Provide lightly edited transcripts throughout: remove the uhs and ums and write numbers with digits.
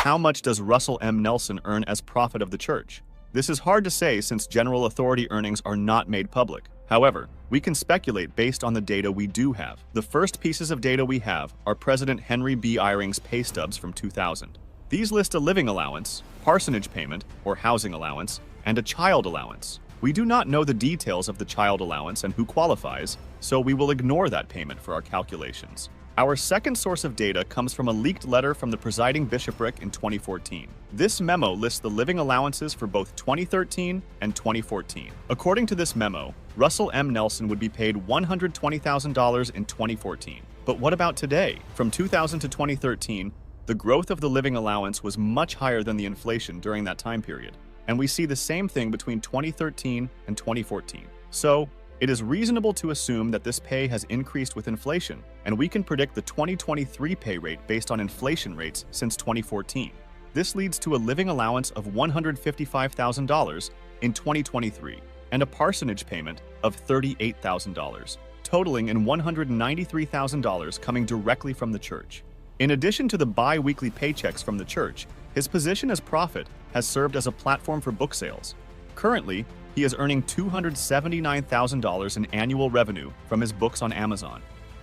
How much does Russell M. Nelson earn as prophet of the church? This is hard to say since general authority earnings are not made public. However, we can speculate based on the data we do have. The first pieces of data we have are President Henry B. Eyring's pay stubs from 2000. These list a living allowance, parsonage payment, or housing allowance, and a child allowance. We do not know the details of the child allowance and who qualifies, so we will ignore that payment for our calculations. Our second source of data comes from a leaked letter from the presiding bishopric in 2014. This memo lists the living allowances for both 2013 and 2014. According to this memo, Russell M. Nelson would be paid $120,000 in 2014. But what about today? From 2000 to 2013, the growth of the living allowance was much higher than the inflation during that time period. And we see the same thing between 2013 and 2014. So, it is reasonable to assume that this pay has increased with inflation, and we can predict the 2023 pay rate based on inflation rates since 2014. This leads to a living allowance of $155,000 in 2023 and a parsonage payment of $38,000, totaling in $193,000 coming directly from the church. In addition to the bi-weekly paychecks from the church, his position as prophet has served as a platform for book sales. Currently, he is earning $279,000 in annual revenue from his books on Amazon.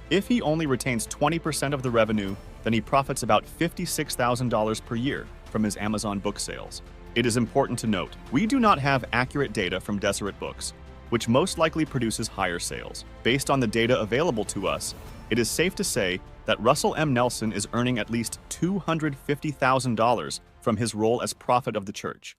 If he only retains 20% of the revenue, then he profits about $56,000 per year from his Amazon book sales. It is important to note, we do not have accurate data from Deseret Books, which most likely produces higher sales. Based on the data available to us, it is safe to say that Russell M. Nelson is earning at least $250,000 from his role as prophet of the church.